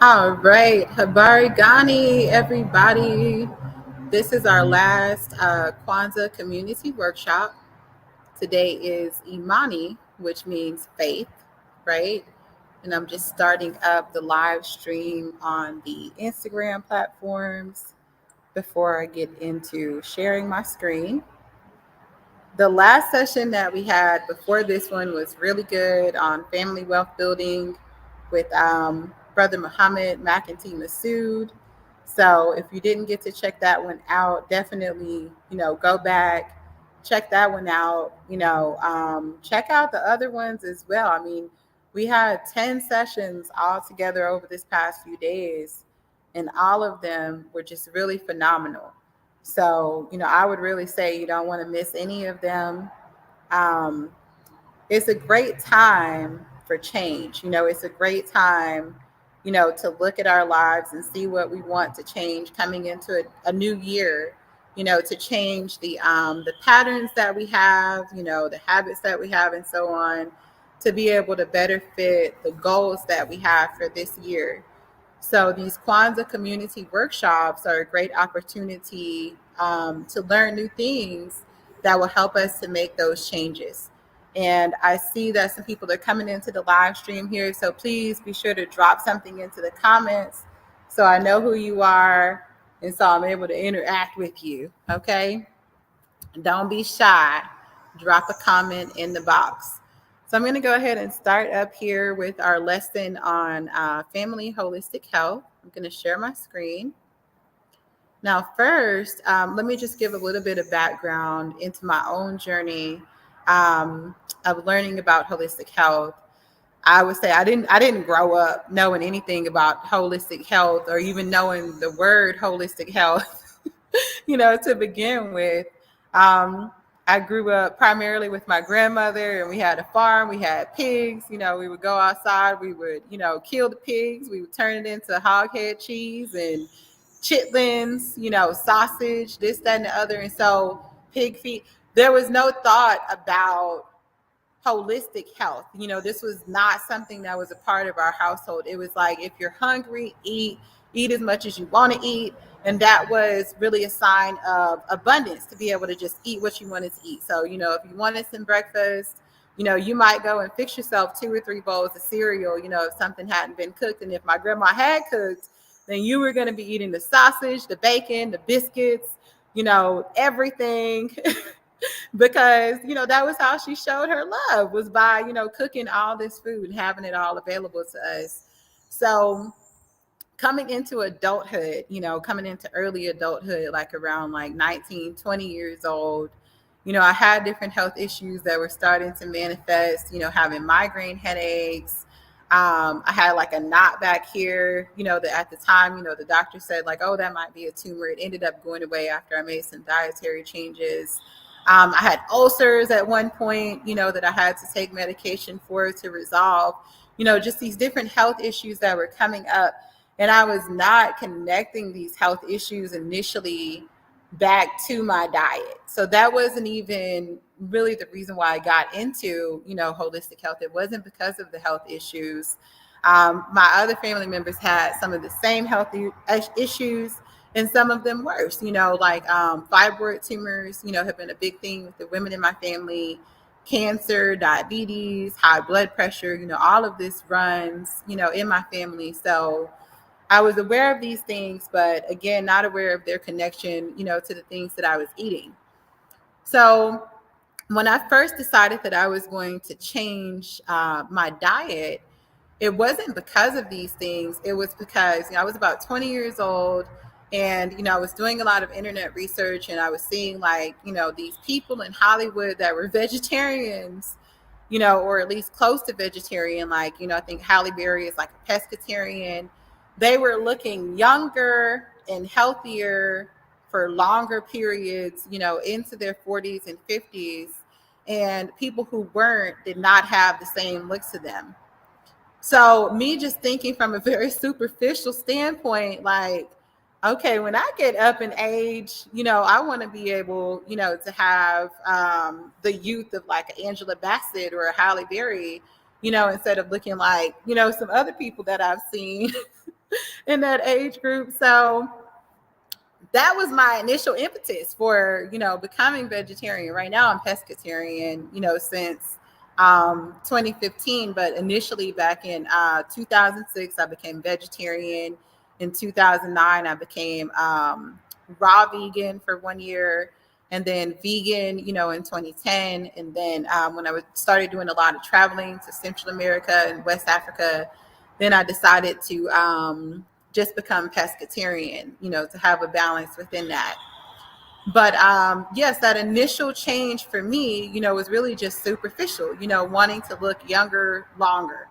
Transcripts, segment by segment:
All right, Habari Gani, everybody. This is our last Kwanzaa Community Workshop. Today is Imani, which means faith, right? And I'm just starting up the live stream on the Instagram platforms before I get into sharing my screen. The last session that we had before this one was really good on family wealth building with Brother Muhammad McIntee Masood. So if you didn't get to check that one out, definitely, go back, check that one out, check out the other ones as well. I mean, we had 10 sessions all together over this past few days, and all of them were just really phenomenal. So, I would really say you don't want to miss any of them. Um, it's a great time for change. It's a great time, to look at our lives and see what we want to change coming into a new year, to change the patterns that we have, the habits that we have and so on, to be able to better fit the goals that we have for this year. So these Kwanzaa community workshops are a great opportunity to learn new things that will help us to make those changes. And I see that some people are coming into the live stream here. So please be sure to drop something into the comments so I know who you are and so I'm able to interact with you. Okay. Don't be shy. Drop a comment in the box. So I'm going to go ahead and start up here with our lesson on family holistic health. I'm going to share my screen. Now, first, let me just give a little bit of background into my own journey of learning about holistic health. I would say I didn't grow up knowing anything about holistic health or even knowing the word holistic health, to begin with. Um, I grew up primarily with my grandmother, and we had a farm. We had pigs. We would go outside. We would, kill the pigs. We would turn it into hog head cheese and chitlins, sausage, this, that, and the other. And so pig feet. There was no thought about holistic health. This was not something that was a part of our household. It was like, if you're hungry, eat as much as you want to eat. And that was really a sign of abundance, to be able to just eat what you wanted to eat. So, if you wanted some breakfast, you might go and fix yourself 2 or 3 bowls of cereal, if something hadn't been cooked. And if my grandma had cooked, then you were going to be eating the sausage, the bacon, the biscuits, everything. Because that was how she showed her love, was by cooking all this food and having it all available to us. So coming into adulthood, coming into early adulthood, like around like 19, 20 years old, I had different health issues that were starting to manifest, having migraine headaches. I had like a knot back here, that at the time, the doctor said like, oh, that might be a tumor. It ended up going away after I made some dietary changes. I had ulcers at one point, that I had to take medication for to resolve, just these different health issues that were coming up. And I was not connecting these health issues initially back to my diet. So that wasn't even really the reason why I got into, holistic health. It wasn't because of the health issues. My other family members had some of the same health issues, and some of them worse, like fibroid tumors, have been a big thing with the women in my family. Cancer, diabetes, high blood pressure, all of this runs, in my family. So I was aware of these things, but again, not aware of their connection, to the things that I was eating. So when I first decided that I was going to change my diet, it wasn't because of these things. It was because I was about 20 years old, and I was doing a lot of internet research, and I was seeing like these people in Hollywood that were vegetarians, or at least close to vegetarian. Like I think Halle Berry is like a pescatarian. They were looking younger and healthier for longer periods, into their 40s and 50s, and people who weren't did not have the same looks to them. So me just thinking from a very superficial standpoint, like, okay, when I get up in age, I want to be able, to have the youth of like Angela Bassett or a Halle Berry, instead of looking like, some other people that I've seen in that age group. So that was my initial impetus for, becoming vegetarian. Right now I'm pescatarian, since 2015, but initially back in 2006, I became vegetarian. In 2009, I became raw vegan for 1 year, and then vegan, in 2010. And then when started doing a lot of traveling to Central America and West Africa, then I decided to just become pescatarian, to have a balance within that. But yes, that initial change for me, was really just superficial, wanting to look younger longer.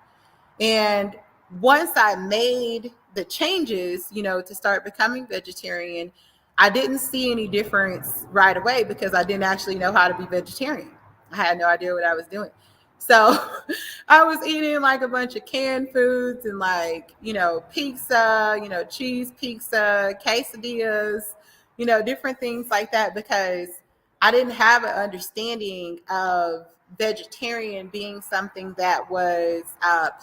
And once I made the changes, to start becoming vegetarian, I didn't see any difference right away because I didn't actually know how to be vegetarian. I had no idea what I was doing. So I was eating like a bunch of canned foods and like, pizza, cheese pizza, quesadillas, different things like that because I didn't have an understanding of vegetarian being something that was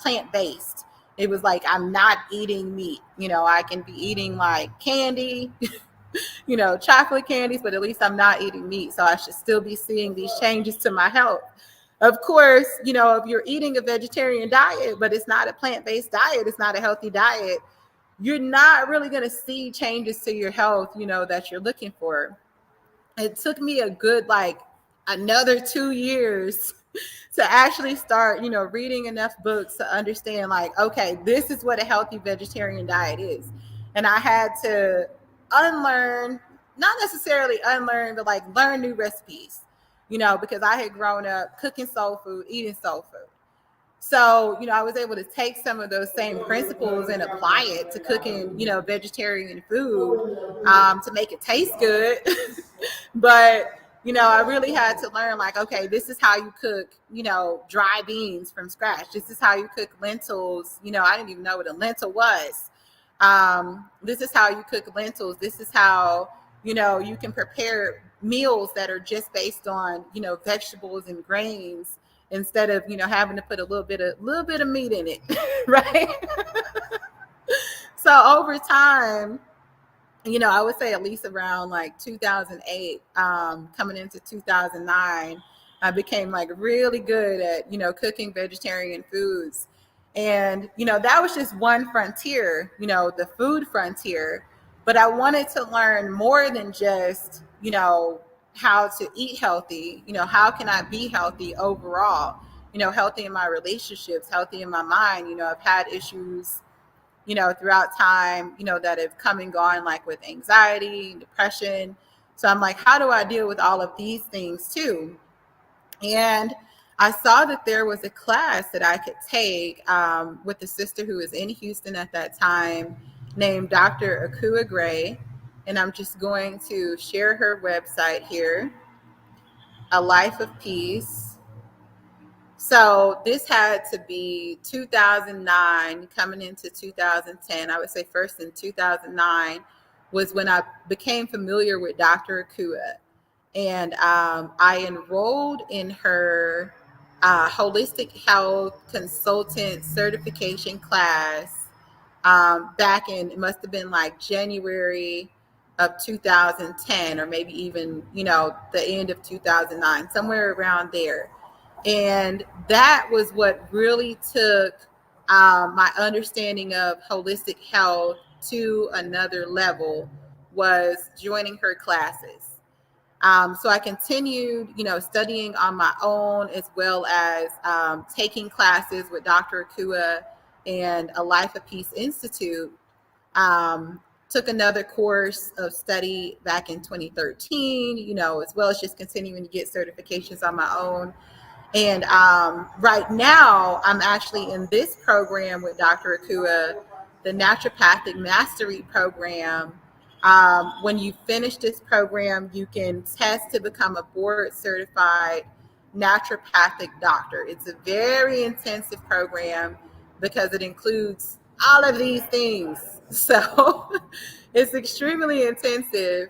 plant-based. It was like, I'm not eating meat. I can be eating like candy, chocolate candies, but at least I'm not eating meat. So I should still be seeing these changes to my health. Of course, if you're eating a vegetarian diet, but it's not a plant-based diet, it's not a healthy diet, you're not really going to see changes to your health, that you're looking for. It took me a good, like, another 2 years to actually start, reading enough books to understand, like, okay, this is what a healthy vegetarian diet is. And I had to unlearn, not necessarily unlearn, but like learn new recipes, because I had grown up cooking soul food, eating soul food. So, I was able to take some of those same principles and apply it to cooking, vegetarian food to make it taste good. But, I really had to learn, like, okay, this is how you cook, dry beans from scratch. This is how you cook lentils. I didn't even know what a lentil was. This is how you cook lentils. This is how, you can prepare meals that are just based on, vegetables and grains instead of, having to put a little bit of meat in it. Right. So over time, I would say at least around like 2008, coming into 2009, I became like really good at, cooking vegetarian foods. And, that was just one frontier, the food frontier. But I wanted to learn more than just, how to eat healthy, how can I be healthy overall, healthy in my relationships, healthy in my mind. I've had issues, throughout time, that have come and gone, like with anxiety, depression. So I'm like, how do I deal with all of these things too? And I saw that there was a class that I could take with a sister who was in Houston at that time named Dr. Akua Gray. And I'm just going to share her website here, A Life of Peace. So this had to be 2009 coming into 2010. I would say first in 2009 was when I became familiar with Dr. Akua. And I enrolled in her holistic health consultant certification class back in, it must have been like January of 2010, or maybe even, the end of 2009, somewhere around there. And that was what really took my understanding of holistic health to another level, was joining her classes. So I continued, studying on my own, as well as taking classes with Dr. Akua and A Life of Peace Institute. Took another course of study back in 2013, as well as just continuing to get certifications on my own. And right now, I'm actually in this program with Dr. Akua, the Naturopathic Mastery Program. When you finish this program, you can test to become a board certified naturopathic doctor. It's a very intensive program because it includes all of these things. So it's extremely intensive.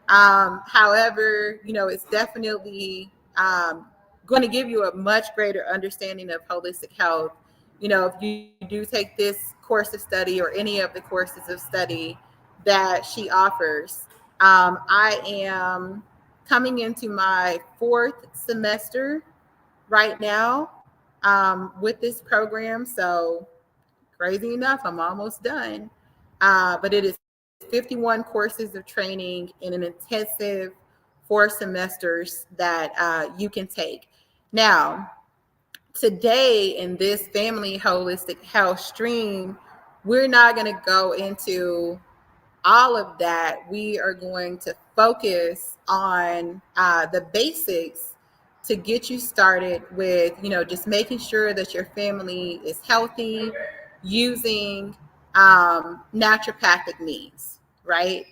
However, it's definitely going to give you a much greater understanding of holistic health, if you do take this course of study or any of the courses of study that she offers. I am coming into my fourth semester right now with this program. So, crazy enough, I'm almost done. But it is 51 courses of training in an intensive 4 semesters that you can take. Now, today in this family holistic health stream, we're not going to go into all of that. We are going to focus on the basics to get you started with, just making sure that your family is healthy using naturopathic means, right?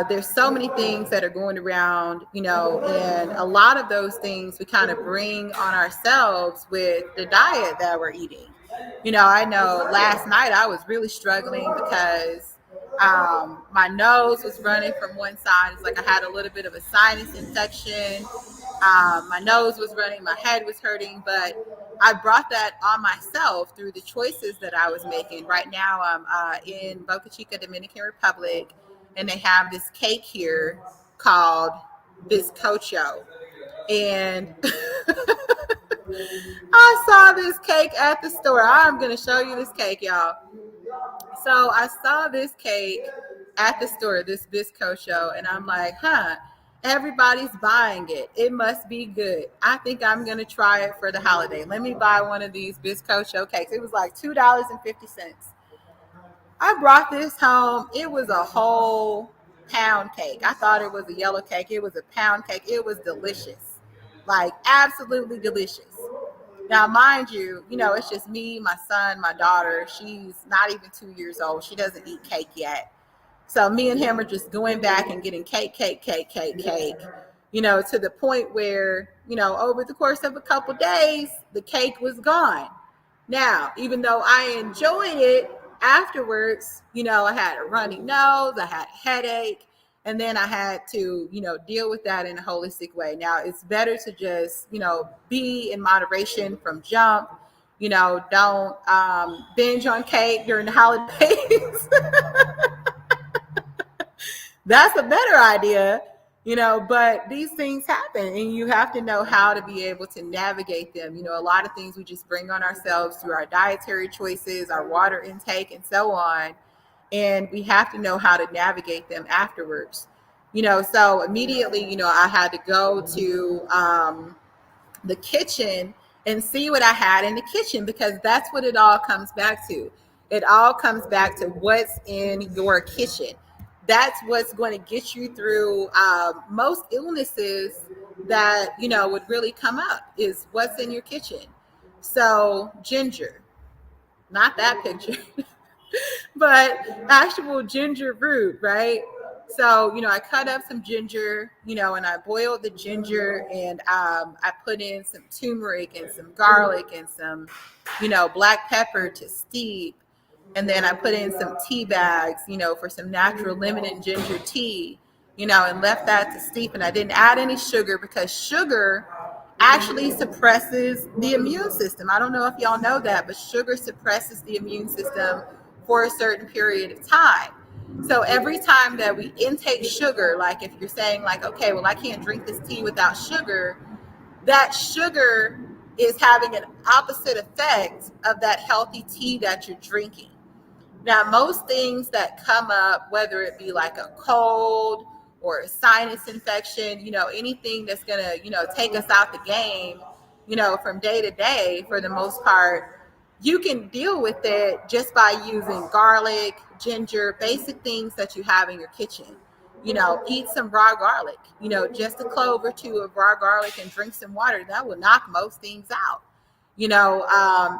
There's so many things that are going around, and a lot of those things we kind of bring on ourselves with the diet that we're eating. I know last night I was really struggling because my nose was running from one side. It's like I had a little bit of a sinus infection. My nose was running, my head was hurting, but I brought that on myself through the choices that I was making. Right now, I'm in Boca Chica, Dominican Republic, and they have this cake here called bizcocho. And I saw this cake at the store. I'm going to show you this cake, y'all. So I saw this cake at the store, this bizcocho, and I'm like, everybody's buying it. It must be good. I think I'm going to try it for the holiday. Let me buy one of these bizcocho cakes. It was like $2.50. I brought this home. It was a whole pound cake. I thought it was a yellow cake. It was a pound cake. It was delicious. Like, absolutely delicious. Now, mind you, it's just me, my son, my daughter. She's not even 2 years old. She doesn't eat cake yet. So me and him are just going back and getting cake, to the point where, over the course of a couple days, the cake was gone. Now, even though I enjoyed it afterwards, I had a runny nose, I had a headache, and then I had to, deal with that in a holistic way. Now, it's better to just, be in moderation from jump. Don't binge on cake during the holidays. That's a better idea, but these things happen and you have to know how to be able to navigate them. A lot of things we just bring on ourselves through our dietary choices, our water intake, and so on. And we have to know how to navigate them afterwards. So immediately, I had to go to the kitchen and see what I had in the kitchen, because that's what it all comes back to. It all comes back to what's in your kitchen. That's what's going to get you through most illnesses that, would really come up, is what's in your kitchen. So ginger, not that picture, but actual ginger root, right? So, I cut up some ginger, and I boiled the ginger, and I put in some turmeric and some garlic and some, black pepper to steep. And then I put in some tea bags, for some natural lemon and ginger tea, and left that to steep. And I didn't add any sugar because sugar actually suppresses the immune system. I don't know if y'all know that, but sugar suppresses the immune system for a certain period of time. So every time that we intake sugar, like if you're saying like, okay, well, I can't drink this tea without sugar, that sugar is having an opposite effect of that healthy tea that you're drinking. Now, most things that come up, whether it be like a cold or a sinus infection, anything that's going to, take us out the game, from day to day, for the most part, you can deal with it just by using garlic, ginger, basic things that you have in your kitchen. Eat some raw garlic, just a clove or two of raw garlic and drink some water. That will knock most things out.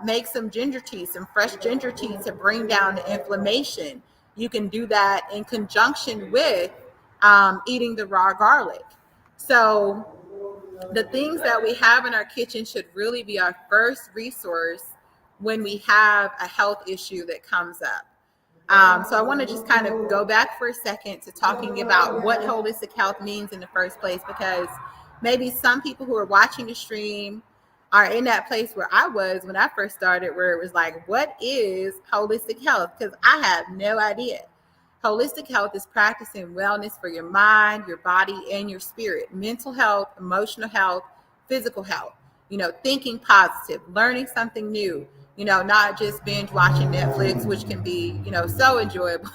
Make some ginger tea, some fresh ginger tea to bring down the inflammation. You can do that in conjunction with eating the raw garlic. So the things that we have in our kitchen should really be our first resource when we have a health issue that comes up. So I want to just kind of go back for a second to talking about what holistic health means in the first place, because maybe some people who are watching the stream are in that place where I was when I first started, where it was like, what is holistic health? Because I have no idea. Holistic health is practicing wellness for your mind, your body, and your spirit, mental health, emotional health, physical health, thinking positive, learning something new, not just binge watching Netflix, which can be, so enjoyable,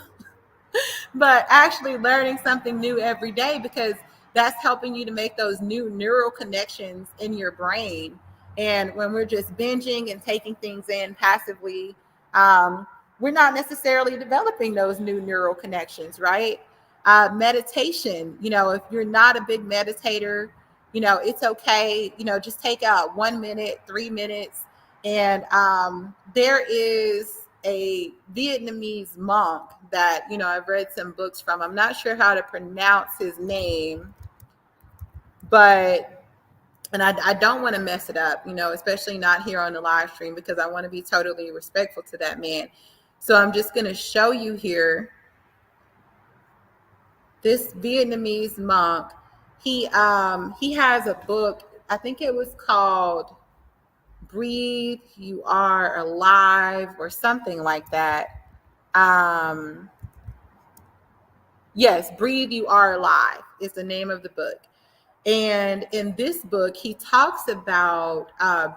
but actually learning something new every day, because that's helping you to make those new neural connections in your brain. And when we're just binging and taking things in passively, we're not necessarily developing those new neural connections, right? Meditation, if you're not a big meditator, it's okay. Just take out 1 minute, 3 minutes. And there is a Vietnamese monk that, I've read some books from. I'm not sure how to pronounce his name, but, and I don't want to mess it up, especially not here on the live stream, because I want to be totally respectful to that man. So I'm just going to show you here this Vietnamese monk. He has a book, I think it was called Breathe, You Are Alive, or something like that. Yes, Breathe, You Are Alive is the name of the book. And in this book, he talks about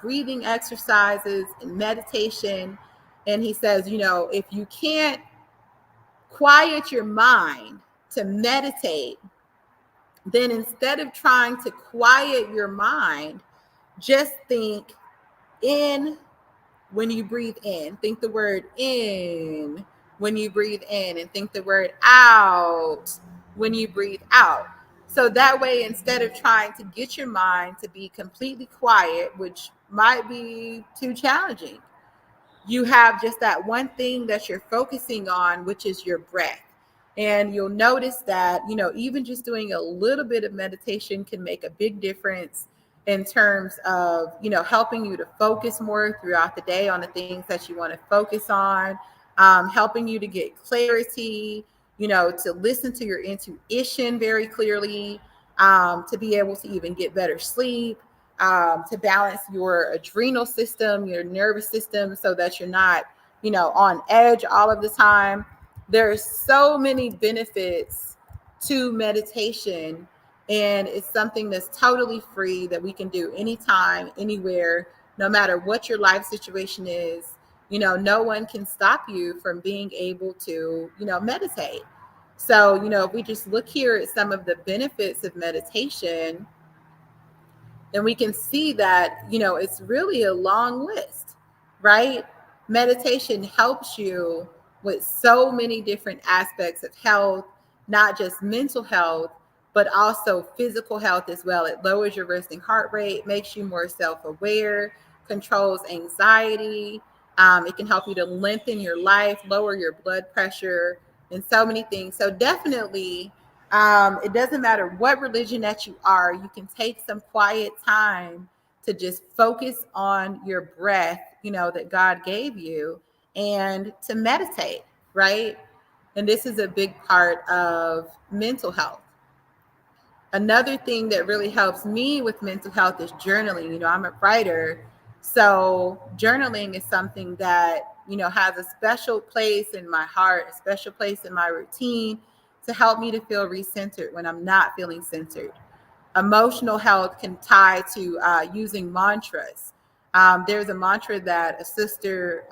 breathing exercises and meditation. And he says, if you can't quiet your mind to meditate, then instead of trying to quiet your mind, just think in when you breathe in. Think the word in when you breathe in, and think the word out when you breathe out. So that way, instead of trying to get your mind to be completely quiet, which might be too challenging, you have just that one thing that you're focusing on, which is your breath. And you'll notice that, even just doing a little bit of meditation can make a big difference in terms of, helping you to focus more throughout the day on the things that you want to focus on, helping you to get clarity, to listen to your intuition very clearly, to be able to even get better sleep, to balance your adrenal system, your nervous system, so that you're not, on edge all of the time. There's so many benefits to meditation, and it's something that's totally free that we can do anytime, anywhere, no matter what your life situation is. No one can stop you from being able to, meditate. So, if we just look here at some of the benefits of meditation, then we can see that, it's really a long list, right? Meditation helps you with so many different aspects of health, not just mental health, but also physical health as well. It lowers your resting heart rate, makes you more self-aware, controls anxiety. It can help you to lengthen your life, lower your blood pressure, and so many things. So definitely, it doesn't matter what religion that you are, you can take some quiet time to just focus on your breath, that God gave you, and to meditate, right? And this is a big part of mental health. Another thing that really helps me with mental health is journaling. I'm a writer, so journaling is something that, has a special place in my heart, a special place in my routine, to help me to feel recentered when I'm not feeling centered. Emotional health can tie to using mantras. There's a mantra that a sister,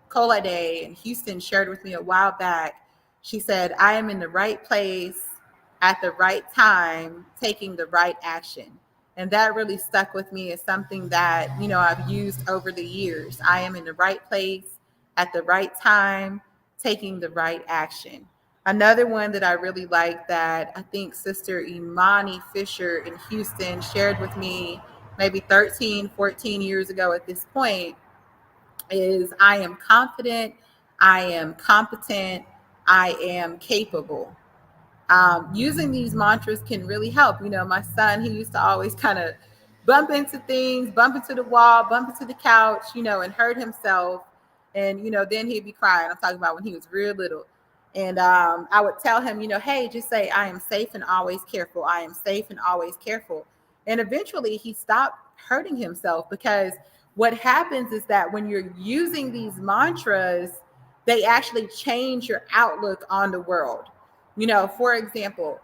Colade in Houston, shared with me a while back. She said, I am in the right place at the right time, taking the right action. And that really stuck with me as something that, I've used over the years. I am in the right place at the right time, taking the right action. Another one that I really like, that I think Sister Imani Fisher in Houston shared with me maybe 13, 14 years ago at this point, is I am confident, I am competent, I am capable. Using these mantras can really help. My son, he used to always kind of bump into things, bump into the wall, bump into the couch, and hurt himself. And, then he'd be crying. I'm talking about when he was real little. And I would tell him, hey, just say, I am safe and always careful. I am safe and always careful. And eventually he stopped hurting himself, because what happens is that when you're using these mantras, they actually change your outlook on the world. For example,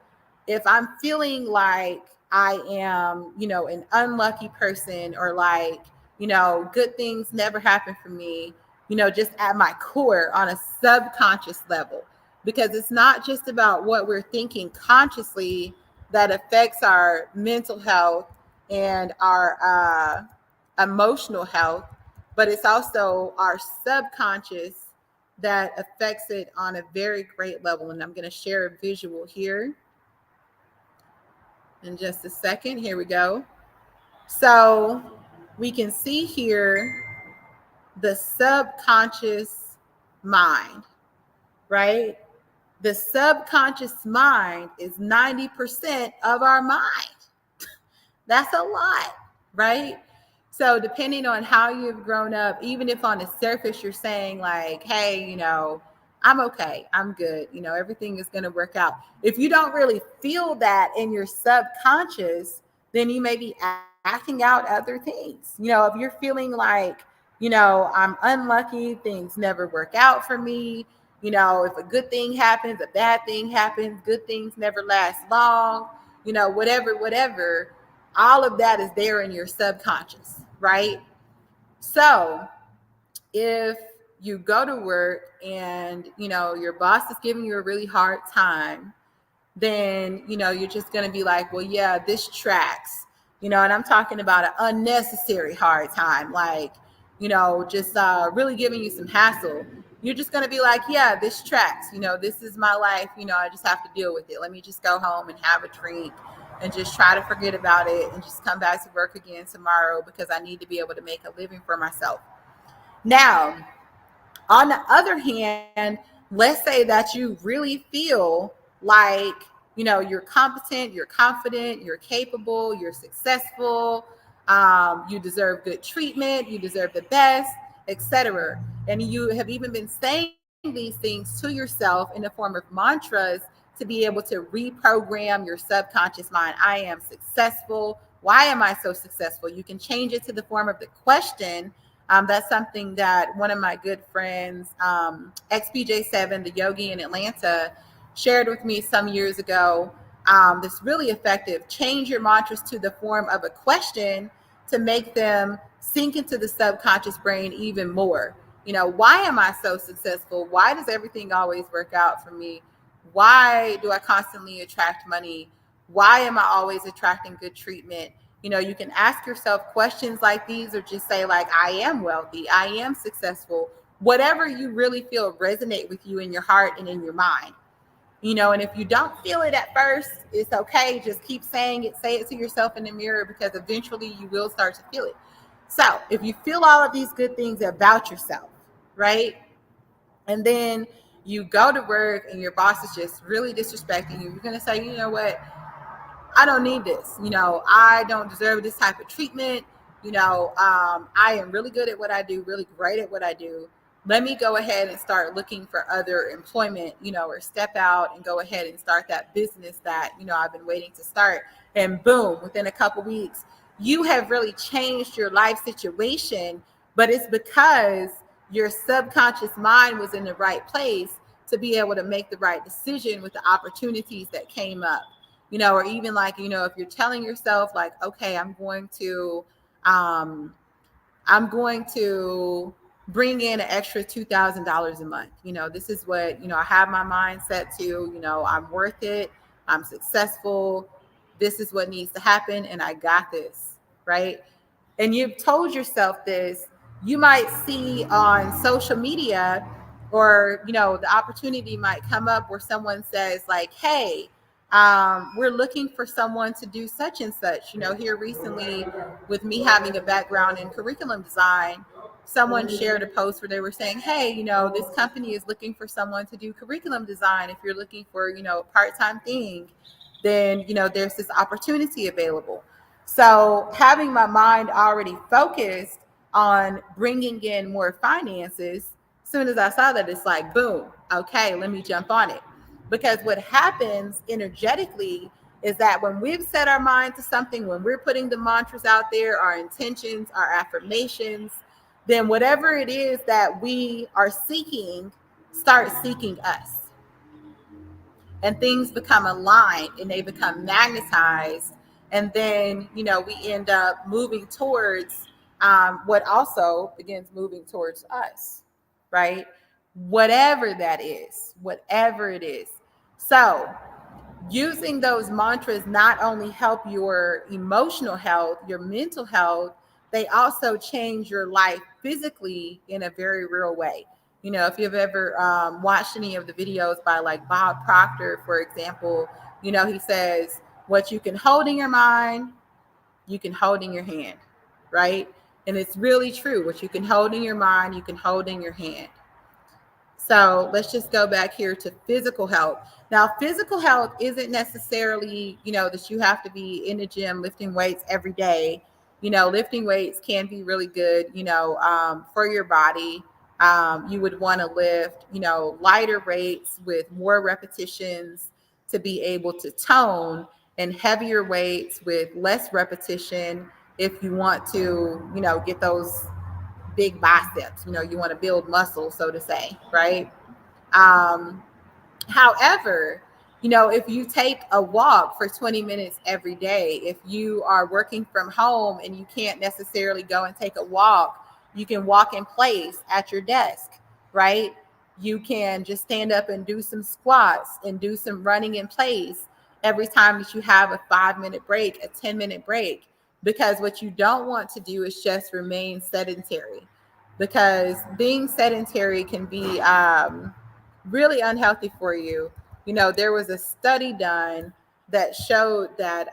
if I'm feeling like I am, an unlucky person, or like, good things never happen for me, just at my core on a subconscious level, because it's not just about what we're thinking consciously that affects our mental health and our emotional health, but it's also our subconscious that affects it on a very great level. And I'm going to share a visual here in just a second. Here we go. So we can see here the subconscious mind, right? The subconscious mind is 90% of our mind. That's a lot, right? So depending on how you've grown up, even if on the surface you're saying like, hey, I'm okay, I'm good, everything is going to work out. If you don't really feel that in your subconscious, then you may be acting out other things. If you're feeling like, I'm unlucky, things never work out for me, if a good thing happens, a bad thing happens, good things never last long, whatever, all of that is there in your subconscious, right? So if you go to work and, your boss is giving you a really hard time, then, you're just going to be like, well, yeah, this tracks, and I'm talking about an unnecessary hard time, like, just really giving you some hassle. You're just going to be like, yeah, this tracks, this is my life. I just have to deal with it. Let me just go home and have a drink and just try to forget about it and just come back to work again tomorrow because I need to be able to make a living for myself. Now, on the other hand, let's say that you really feel like, you're competent, you're confident, you're capable, you're successful, you deserve good treatment, you deserve the best, etc. And you have even been saying these things to yourself in the form of mantras to be able to reprogram your subconscious mind. I am successful. Why am I so successful? You can change it to the form of the question. That's something that one of my good friends, XPJ7, the yogi in Atlanta, shared with me some years ago. That's really effective. Change your mantras to the form of a question to make them sink into the subconscious brain even more. Why am I so successful? Why does everything always work out for me? Why do I constantly attract money? Why am I always attracting good treatment? You can ask yourself questions like these, or just say like, I am wealthy, I am successful, whatever you really feel resonate with you in your heart and in your mind. And if you don't feel it at first, it's okay. Just keep saying it, say it to yourself in the mirror, because eventually you will start to feel it. So if you feel all of these good things about yourself, right? And then you go to work and your boss is just really disrespecting you, you're going to say, you know what? I don't need this. I don't deserve this type of treatment. I am really good at what I do, really great at what I do. Let me go ahead and start looking for other employment, or step out and go ahead and start that business that, I've been waiting to start. And boom, within a couple weeks, you have really changed your life situation, but it's because your subconscious mind was in the right place to be able to make the right decision with the opportunities that came up. Or even like, if you're telling yourself like, okay, I'm going to bring in an extra $2,000 a month. This is what, I have my mind set to, I'm worth it. I'm successful. This is what needs to happen. And I got this, right? And you've told yourself this. You might see on social media, or, the opportunity might come up where someone says like, hey, we're looking for someone to do such and such. Here recently, with me having a background in curriculum design, someone shared a post where they were saying, hey, this company is looking for someone to do curriculum design. If you're looking for, a part-time thing, then, there's this opportunity available. So having my mind already focused on bringing in more finances, as soon as I saw that, it's like, boom, okay, let me jump on it. Because what happens energetically is that when we've set our mind to something, when we're putting the mantras out there, our intentions, our affirmations, then whatever it is that we are seeking starts seeking us. And things become aligned and they become magnetized. And then, we end up moving towards what also begins moving towards us, right? Whatever it is. So, using those mantras not only help your emotional health, your mental health, they also change your life physically in a very real way. If you've ever watched any of the videos by like Bob Proctor, for example, he says, what you can hold in your mind, you can hold in your hand, right? And it's really true. What you can hold in your mind, you can hold in your hand. So let's just go back here to physical health. Now, physical health isn't necessarily, that you have to be in the gym lifting weights every day. Lifting weights can be really good, for your body. You would want to lift, lighter weights with more repetitions to be able to tone, and heavier weights with less repetition if you want to, get those big biceps. You want to build muscle, so to say, right? Um, However, if you take a walk for 20 minutes every day, if you are working from home and you can't necessarily go and take a walk, you can walk in place at your desk, right? You can just stand up and do some squats and do some running in place every time that you have a 5-minute break, a 10-minute break, because what you don't want to do is just remain sedentary, because being sedentary can be really unhealthy for you. There was a study done that showed that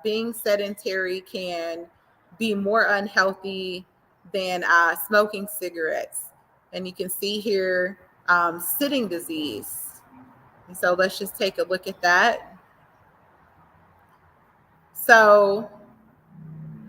being sedentary can be more unhealthy than smoking cigarettes. And you can see here sitting disease. And so let's just take a look at that. So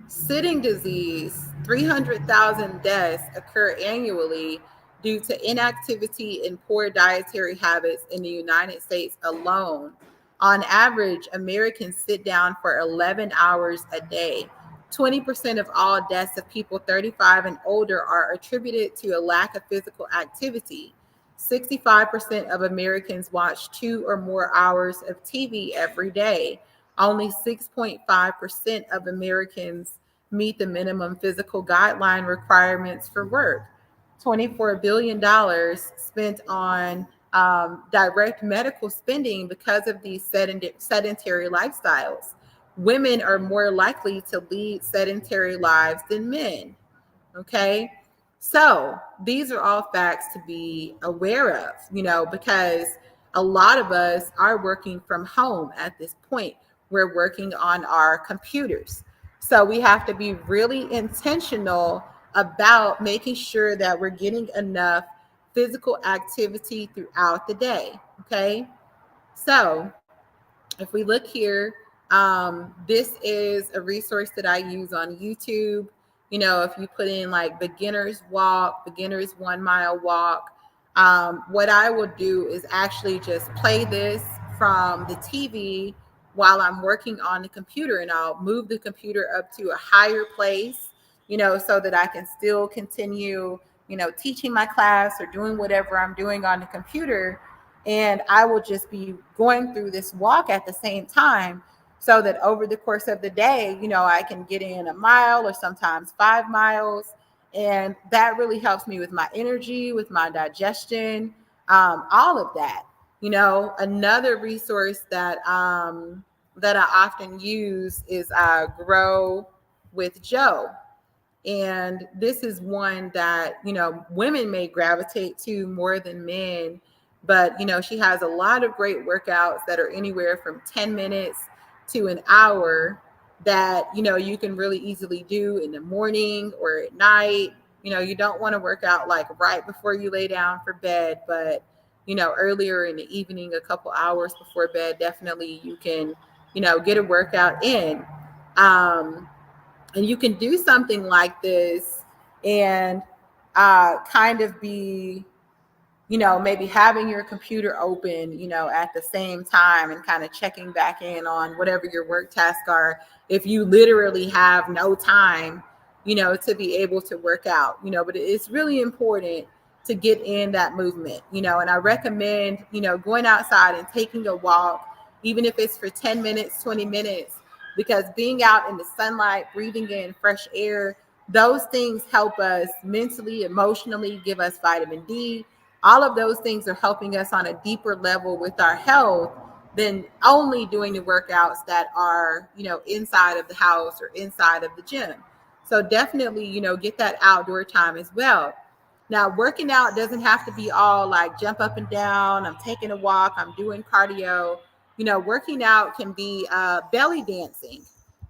sitting disease, 300,000 deaths occur annually due to inactivity and poor dietary habits in the United States alone. On average, Americans sit down for 11 hours a day. 20% of all deaths of people 35 and older are attributed to a lack of physical activity. 65% of Americans watch 2 or more hours of TV every day. Only 6.5% of Americans meet the minimum physical guideline requirements for work. $24 billion spent on direct medical spending because of these sedentary lifestyles. Women are more likely to lead sedentary lives than men. Okay. So these are all facts to be aware of, because a lot of us are working from home at this point. We're working on our computers. So we have to be really intentional about making sure that we're getting enough physical activity throughout the day. Okay. So if we look here, this is a resource that I use on YouTube. If you put in like beginner's walk, beginner's 1 mile walk, what I will do is actually just play this from the TV while I'm working on the computer, and I'll move the computer up to a higher place, so that I can still continue, teaching my class or doing whatever I'm doing on the computer. And I will just be going through this walk at the same time, so that over the course of the day, I can get in 1 mile or sometimes 5 miles. And that really helps me with my energy, with my digestion, all of that. Another resource that I often use is Grow with Joe. And this is one that, women may gravitate to more than men. But, she has a lot of great workouts that are anywhere from 10 minutes to an hour that, you can really easily do in the morning or at night. You don't want to work out like right before you lay down for bed, but, earlier in the evening, a couple hours before bed, definitely you can, get a workout in. And you can do something like this and kind of be maybe having your computer open, at the same time and kind of checking back in on whatever your work tasks are. If you literally have no time, to be able to work out, but it's really important to get in that movement, and I recommend, going outside and taking a walk, even if it's for 10 minutes, 20 minutes, because being out in the sunlight, breathing in fresh air, those things help us mentally, emotionally, give us vitamin D. All of those things are helping us on a deeper level with our health than only doing the workouts that are, inside of the house or inside of the gym. So definitely, get that outdoor time as well. Now, working out doesn't have to be all like jump up and down, I'm taking a walk, I'm doing cardio. Working out can be belly dancing.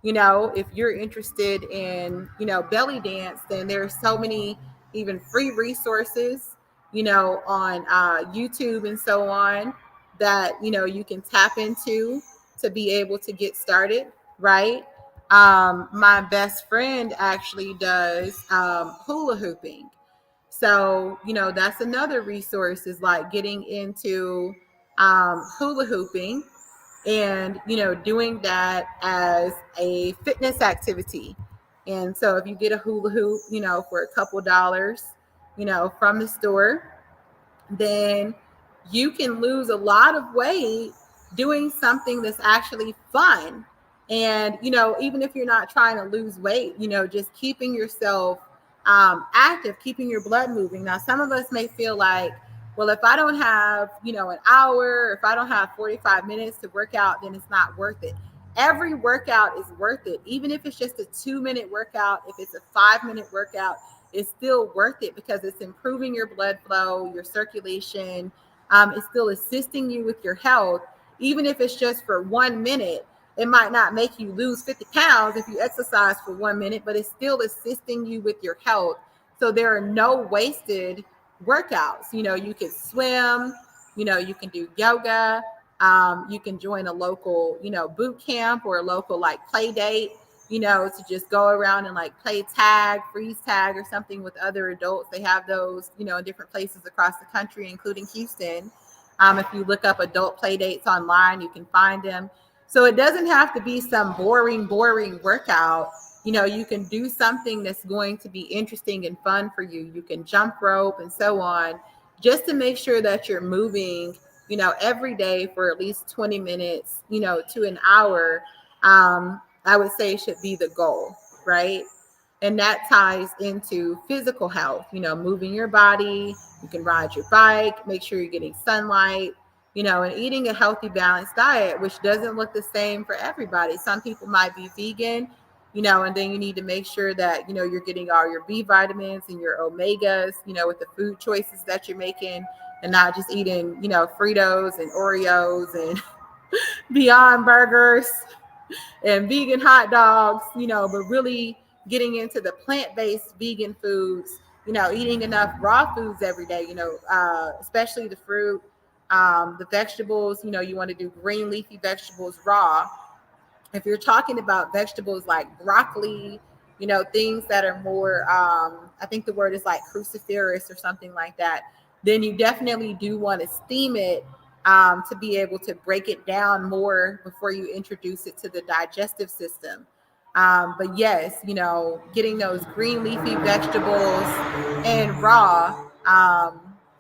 If you're interested in, belly dance, then there's so many even free resources, on YouTube and so on, that, you can tap into to be able to get started, right? My best friend actually does hula hooping. So, that's another resource, is like getting into hula hooping and, doing that as a fitness activity. And so if you get a hula hoop, for a couple dollars, from the store, then you can lose a lot of weight doing something that's actually fun. And, even if you're not trying to lose weight, just keeping yourself active, keeping your blood moving. Now, some of us may feel like, well, if I don't have, an hour, if I don't have 45 minutes to work out, then it's not worth it. Every workout is worth it. Even if it's just a 2-minute workout, if it's a 5-minute workout, it's still worth it, because it's improving your blood flow, your circulation. It's still assisting you with your health. Even if it's just for 1 minute, it might not make you lose 50 pounds if you exercise for 1 minute, but it's still assisting you with your health. So there are no wasted workouts. You can swim, you can do yoga. You can join a local, boot camp, or a local like play date, to just go around and like play tag, freeze tag, or something with other adults. They have those, in different places across the country, including Houston. If you look up adult play dates online, you can find them. So it doesn't have to be some boring workout. You can do something that's going to be interesting and fun for you. You can jump rope and so on, just to make sure that you're moving, every day for at least 20 minutes, to an hour. I would say should be the goal, right? And that ties into physical health, moving your body. You can ride your bike, make sure you're getting sunlight, and eating a healthy, balanced diet, which doesn't look the same for everybody. Some people might be vegan, and then you need to make sure that, you're getting all your B vitamins and your omegas, with the food choices that you're making, and not just eating, Fritos and Oreos and Beyond Burgers and vegan hot dogs, but really getting into the plant-based vegan foods, eating enough raw foods every day, especially the fruit, the vegetables, you want to do green leafy vegetables raw. If you're talking about vegetables like broccoli, things that are more, I think the word is like cruciferous or something like that, then you definitely do want to steam it, to be able to break it down more before you introduce it to the digestive system. But yes, getting those green leafy vegetables and raw,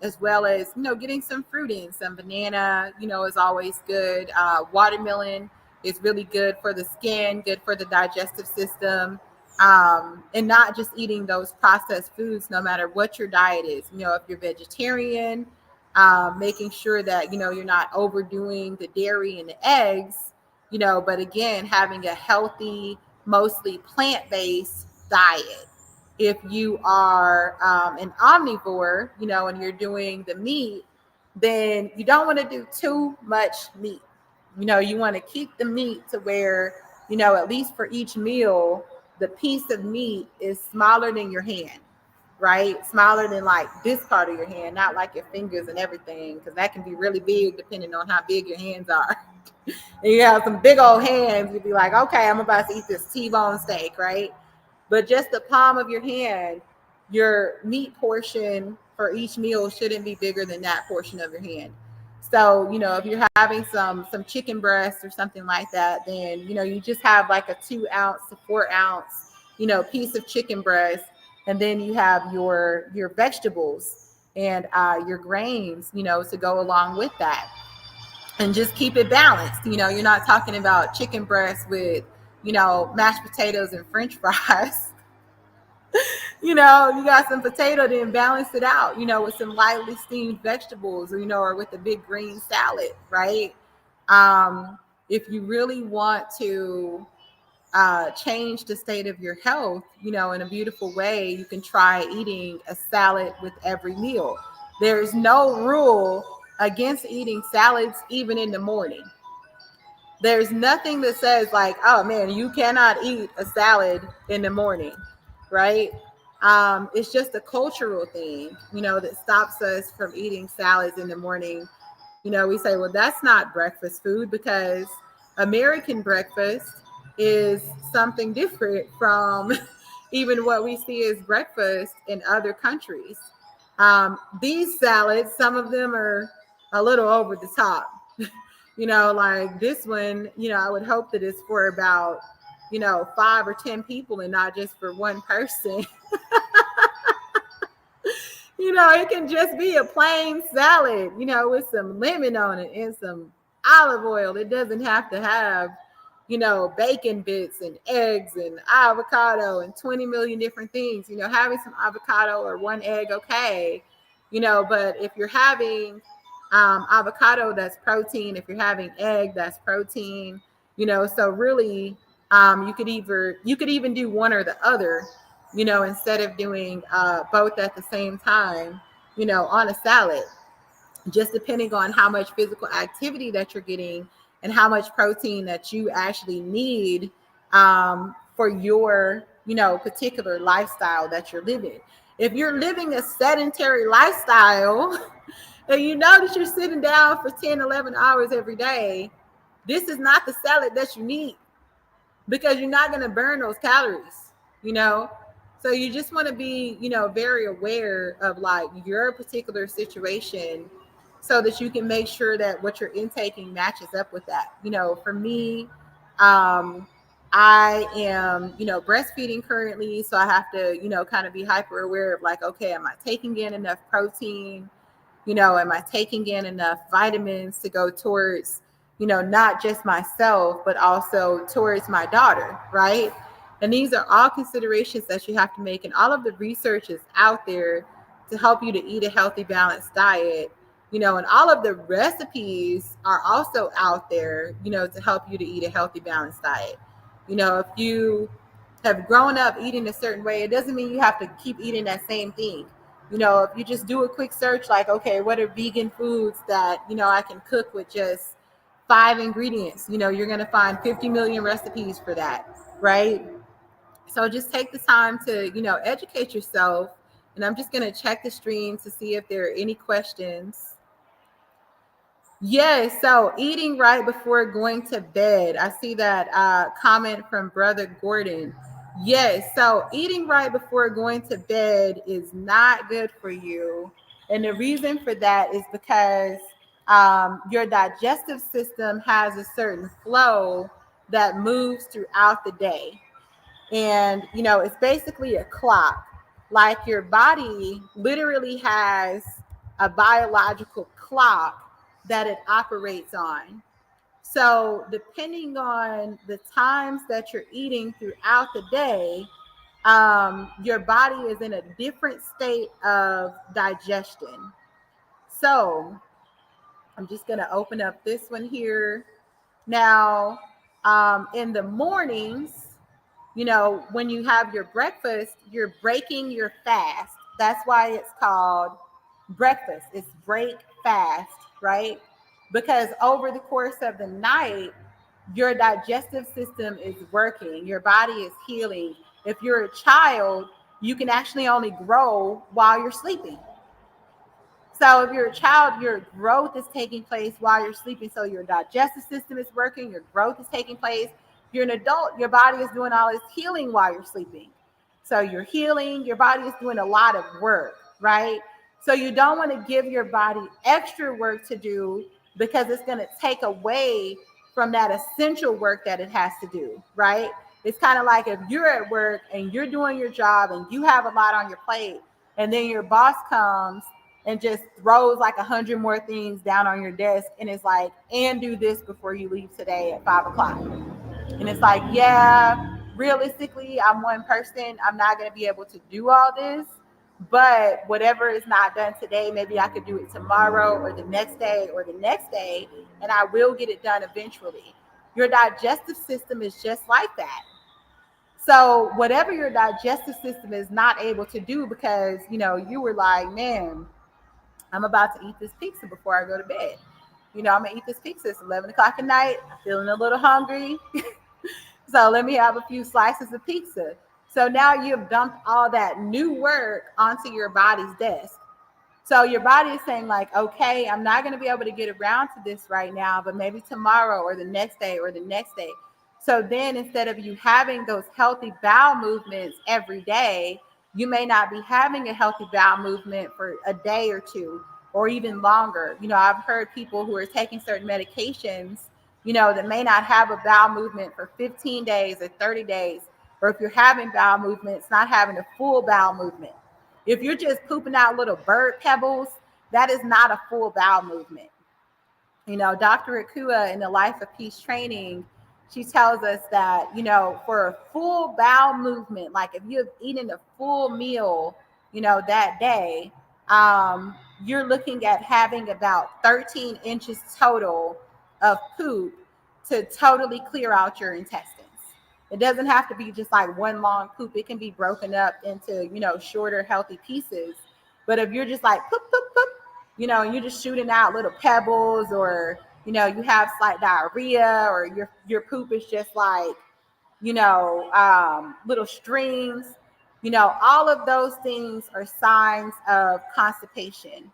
as well as, getting some fruit in, some banana, is always good. Watermelon is really good for the skin, good for the digestive system. And not just eating those processed foods, no matter what your diet is. If you're vegetarian, making sure that, you're not overdoing the dairy and the eggs, but again, having a healthy, mostly plant-based diet. If you are an omnivore, and you're doing the meat, then you don't want to do too much meat. You want to keep the meat to where, at least for each meal, the piece of meat is smaller than your hand, right? Smaller than like this part of your hand, not like your fingers and everything, because that can be really big depending on how big your hands are. And you have some big old hands, you'd be like, okay, I'm about to eat this T-bone steak, right? But just the palm of your hand, your meat portion for each meal shouldn't be bigger than that portion of your hand. So, if you're having some chicken breast or something like that, then, you just have like a 2 ounce to 4 ounce, piece of chicken breast. And then you have your vegetables and your grains, to go along with that. And just keep it balanced. You're not talking about chicken breast with, mashed potatoes and French fries. You got some potato, then balance it out, with some lightly steamed vegetables, or with a big green salad, right? If you really want to change the state of your health, in a beautiful way, you can try eating a salad with every meal. There's no rule against eating salads, even in the morning. There's nothing that says like, oh man, you cannot eat a salad in the morning, right? It's just a cultural thing, that stops us from eating salads in the morning. We say, well, that's not breakfast food, because American breakfast is something different from even what we see as breakfast in other countries. These salads, some of them are a little over the top. Like this one, I would hope that it's for about, 5 or 10 people and not just for one person. It can just be a plain salad, with some lemon on it and some olive oil. It doesn't have to have, bacon bits and eggs and avocado and 20 million different things. Having some avocado or one egg, okay. But if you're having avocado, that's protein. If you're having egg, that's protein. So really, you could even do one or the other, instead of doing both at the same time, on a salad, just depending on how much physical activity that you're getting and how much protein that you actually need for your, particular lifestyle that you're living. If you're living a sedentary lifestyle and that you're sitting down for 10, 11 hours every day, this is not the salad that you need, because you're not going to burn those calories, you know? So you just want to be, very aware of like your particular situation so that you can make sure that what you're intaking matches up with that. For me, um, I am, breastfeeding currently. So I have to, kind of be hyper aware of like, okay, am I taking in enough protein? Am I taking in enough vitamins to go towards, not just myself, but also towards my daughter, right? And these are all considerations that you have to make. And all of the research is out there to help you to eat a healthy, balanced diet, and all of the recipes are also out there, to help you to eat a healthy, balanced diet. If you have grown up eating a certain way, it doesn't mean you have to keep eating that same thing. If you just do a quick search, like, okay, what are vegan foods that, I can cook with just 5 ingredients? You're going to find 50 million recipes for that, right? So just take the time to, educate yourself. And I'm just going to check the stream to see if there are any questions. Yes, so eating right before going to bed. I see that comment from Brother Gordon. Yes, so eating right before going to bed is not good for you. And the reason for that is because your digestive system has a certain flow that moves throughout the day. And, it's basically a clock. Like your body literally has a biological clock that it operates on. So, depending on the times that you're eating throughout the day, your body is in a different state of digestion. So, I'm just going to open up this one here. Now, in the mornings, when you have your breakfast, you're breaking your fast. That's why it's called breakfast. It's break fast, right? Because over the course of the night, your digestive system is working, your body is healing. If you're a child, you can actually only grow while you're sleeping. So if you're a child, your growth is taking place while you're sleeping. So your digestive system is working, your growth is taking place. If you're an adult, your body is doing all its healing while you're sleeping. So you're healing, your body is doing a lot of work, right? So you don't want to give your body extra work to do because it's going to take away from that essential work that it has to do, right? It's kind of like if you're at work and you're doing your job and you have a lot on your plate, and then your boss comes and just throws like 100 more things down on your desk and it's like, and do this before you leave today at 5 o'clock. And it's like, yeah, realistically, I'm one person. I'm not going to be able to do all this. But whatever is not done today, maybe I could do it tomorrow or the next day or the next day, and I will get it done eventually. Your digestive system is just like that. So whatever your digestive system is not able to do because, you were like, man, I'm about to eat this pizza before I go to bed. I'm going to eat this pizza. It's 11 o'clock at night. I'm feeling a little hungry. So let me have a few slices of pizza. So now you've dumped all that new work onto your body's desk. So your body is saying like, okay, I'm not going to be able to get around to this right now, but maybe tomorrow or the next day or the next day. So then instead of you having those healthy bowel movements every day, you may not be having a healthy bowel movement for a day or two or even longer. I've heard people who are taking certain medications, that may not have a bowel movement for 15 days or 30 days. Or if you're having bowel movements, not having a full bowel movement. If you're just pooping out little bird pebbles, that is not a full bowel movement. Dr. Akua in the Life of Peace training, she tells us that, for a full bowel movement, like if you've eaten a full meal, that day, you're looking at having about 13 inches total of poop to totally clear out your intestines. It doesn't have to be just like one long poop. It can be broken up into, shorter, healthy pieces. But if you're just like poop, poop, poop, and you're just shooting out little pebbles, or, you have slight diarrhea, or your poop is just like, little strings, all of those things are signs of constipation.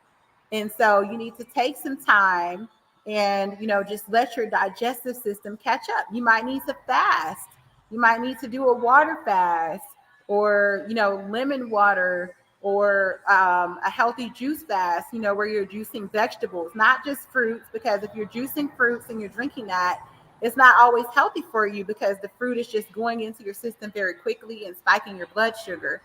And so you need to take some time and, just let your digestive system catch up. You might need to fast. You might need to do a water fast, or, lemon water, or a healthy juice fast, where you're juicing vegetables, not just fruits, because if you're juicing fruits and you're drinking that, it's not always healthy for you because the fruit is just going into your system very quickly and spiking your blood sugar.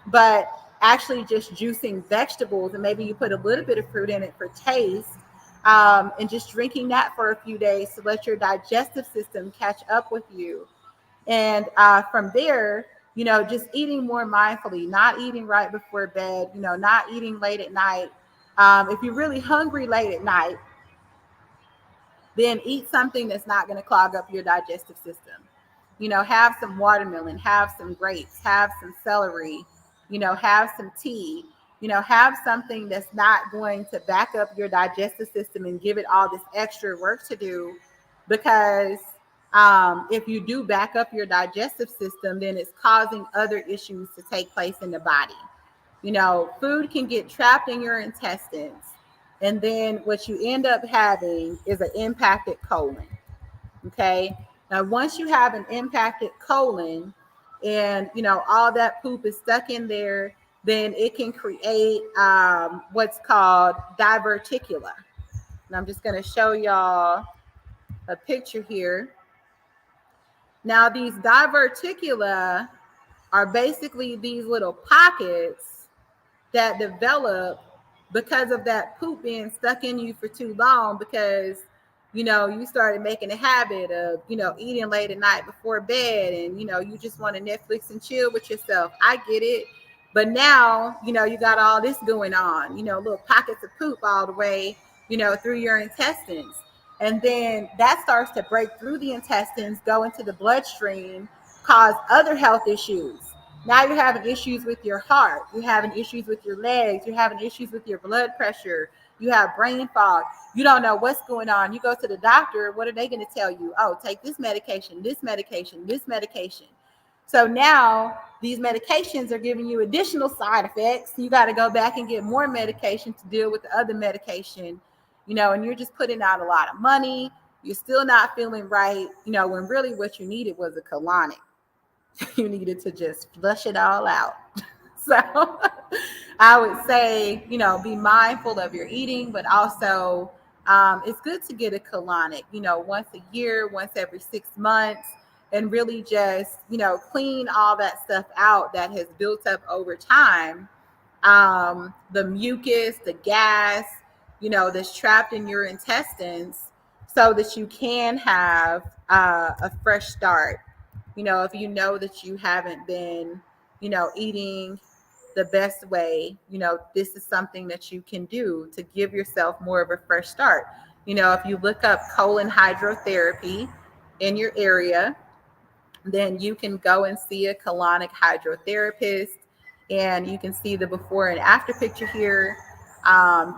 But actually just juicing vegetables, and maybe you put a little bit of fruit in it for taste, and just drinking that for a few days to let your digestive system catch up with you. And from there, just eating more mindfully, not eating right before bed, not eating late at night. If you're really hungry late at night, then eat something that's not going to clog up your digestive system. Have some watermelon, have some grapes, have some celery, have some tea, have something that's not going to back up your digestive system and give it all this extra work to do. Because if you do back up your digestive system, then it's causing other issues to take place in the body. Food can get trapped in your intestines. And then what you end up having is an impacted colon. Okay. Now, once you have an impacted colon and, all that poop is stuck in there, then it can create what's called diverticula. And I'm just going to show y'all a picture here. Now, these diverticula are basically these little pockets that develop because of that poop being stuck in you for too long, because you started making a habit of eating late at night before bed, and you just want to Netflix and chill with yourself. I get it. But now you got all this going on, little pockets of poop all the way through your intestines. And then that starts to break through the intestines, go into the bloodstream, cause other health issues. Now you're having issues with your heart. You're having issues with your legs. You're having issues with your blood pressure. You have brain fog. You don't know what's going on. You go to the doctor. What are they going to tell you? Oh, take this medication, this medication, this medication. So now these medications are giving you additional side effects. You got to go back and get more medication to deal with the other medication, and you're just putting out a lot of money. You're still not feeling right, when really what you needed was a colonic. You needed to just flush it all out. So I would say, be mindful of your eating, but also it's good to get a colonic, once a year, once every 6 months, and really just, clean all that stuff out that has built up over time. The mucus, the gas, that's trapped in your intestines, so that you can have a fresh start. If you know that you haven't been, eating the best way, this is something that you can do to give yourself more of a fresh start. If you look up colon hydrotherapy in your area, then you can go and see a colonic hydrotherapist, and you can see the before and after picture here.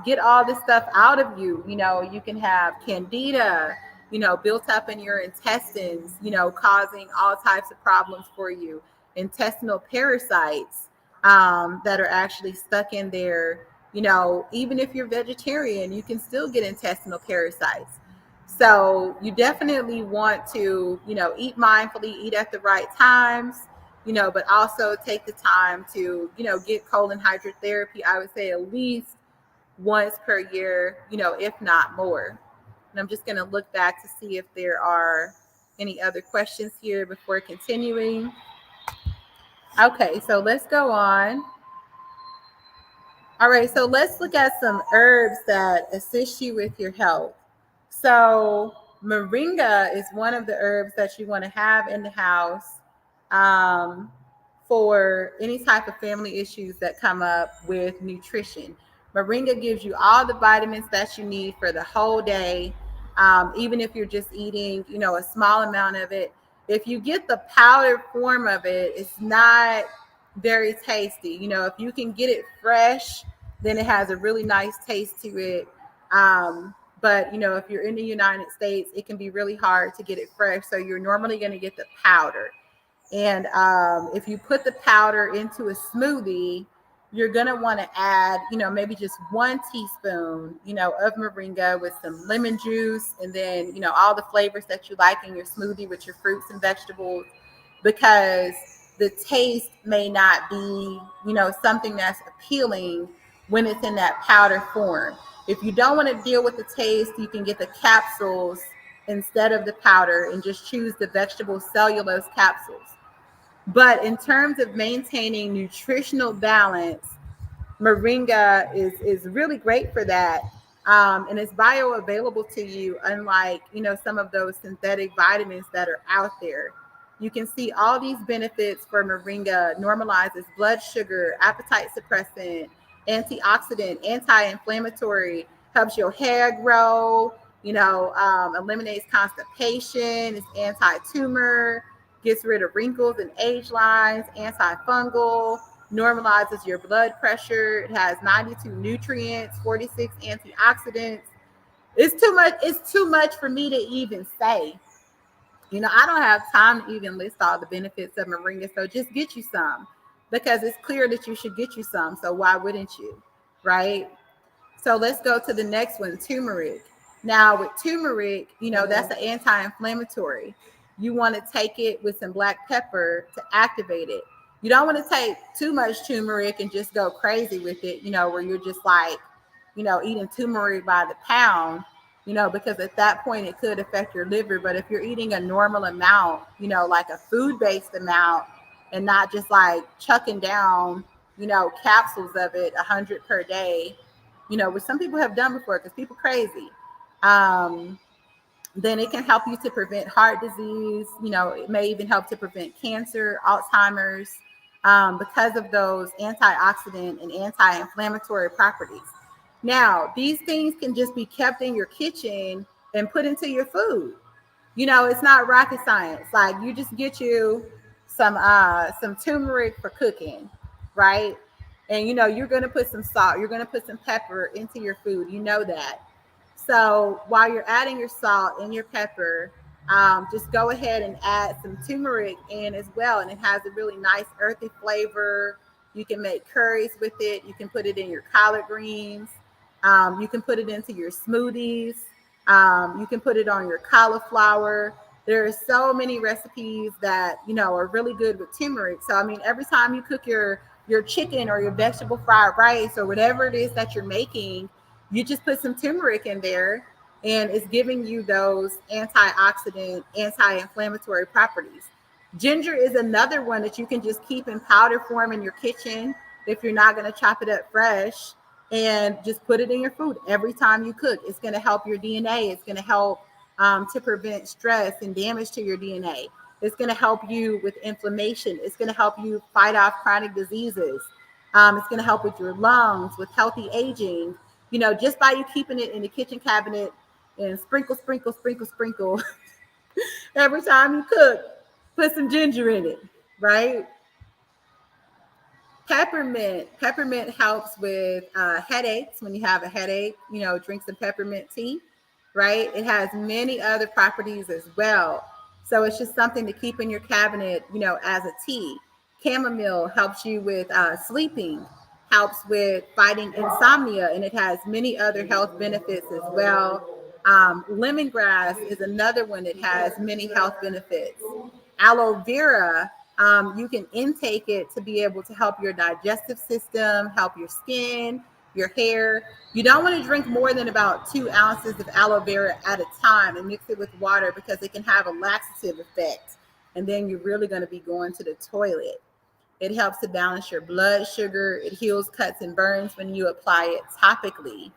Get all this stuff out of you. You can have candida, built up in your intestines, causing all types of problems for you. Intestinal parasites that are actually stuck in there. Even if you're vegetarian, you can still get intestinal parasites. So you definitely want to, eat mindfully, eat at the right times, but also take the time to, get colon hydrotherapy. I would say at least once per year, if not more. And I'm just going to look back to see if there are any other questions here before continuing. Okay, so let's go on. All right, so let's look at some herbs that assist you with your health. So, moringa is one of the herbs that you want to have in the house um, for any type of family issues that come up with nutrition. Moringa gives you all the vitamins that you need for the whole day, even if you're just eating, a small amount of it. If you get the powdered form of it, it's not very tasty. If you can get it fresh, then it has a really nice taste to it. But if you're in the United States, it can be really hard to get it fresh. So you're normally going to get the powder. And if you put the powder into a smoothie, you're going to want to add, maybe just 1 teaspoon, of moringa with some lemon juice, and then, all the flavors that you like in your smoothie with your fruits and vegetables, because the taste may not be, something that's appealing when it's in that powder form. If you don't want to deal with the taste, you can get the capsules instead of the powder and just choose the vegetable cellulose capsules. But in terms of maintaining nutritional balance, moringa is really great for that. And it's bioavailable to you, unlike, some of those synthetic vitamins that are out there. You can see all these benefits for moringa: normalizes blood sugar, appetite suppressant, antioxidant, anti-inflammatory, helps your hair grow, eliminates constipation, it's anti-tumor, gets rid of wrinkles and age lines, antifungal, normalizes your blood pressure. It has 92 nutrients, 46 antioxidants. It's too much for me to even say. I don't have time to even list all the benefits of moringa. So just get you some, because it's clear that you should get you some. So why wouldn't you? Right? So let's go to the next one, turmeric. Now with turmeric, that's an anti-inflammatory. You want to take it with some black pepper to activate it. You don't want to take too much turmeric and just go crazy with it, where you're just like, eating turmeric by the pound, because at that point it could affect your liver. But if you're eating a normal amount, like a food-based amount, and not just like chucking down, capsules of it, 100 per day, which some people have done before because people crazy. Um, then it can help you to prevent heart disease. It may even help to prevent cancer, Alzheimer's, because of those antioxidant and anti-inflammatory properties. Now, these things can just be kept in your kitchen and put into your food. It's not rocket science. Like, you just get you some turmeric for cooking, right? And you're going to put some salt, you're going to put some pepper into your food. That. So while you're adding your salt and your pepper, just go ahead and add some turmeric in as well. And it has a really nice earthy flavor. You can make curries with it. You can put it in your collard greens. You can put it into your smoothies. You can put it on your cauliflower. There are so many recipes that, are really good with turmeric. So, I mean, every time you cook your chicken or your vegetable fried rice or whatever it is that you're making, you just put some turmeric in there, and it's giving you those antioxidant, anti-inflammatory properties. Ginger is another one that you can just keep in powder form in your kitchen if you're not going to chop it up fresh, and just put it in your food every time you cook. It's going to help your DNA. It's going to help to prevent stress and damage to your DNA. It's going to help you with inflammation. It's going to help you fight off chronic diseases. It's going to help with your lungs, with healthy aging. Just by you keeping it in the kitchen cabinet and sprinkle, sprinkle, sprinkle, sprinkle every time you cook, put some ginger in it, right? Peppermint helps with headaches. When you have a headache, drink some peppermint tea, right? It has many other properties as well. So it's just something to keep in your cabinet, as a tea. Chamomile helps you with sleeping, helps with fighting insomnia, and it has many other health benefits as well. Lemongrass is another one that has many health benefits. Aloe vera, you can intake it to be able to help your digestive system, help your skin, your hair. You don't want to drink more than about 2 ounces of aloe vera at a time and mix it with water, because it can have a laxative effect. And then you're really going to be going to the toilet. It helps to balance your blood sugar. It heals cuts and burns when you apply it topically.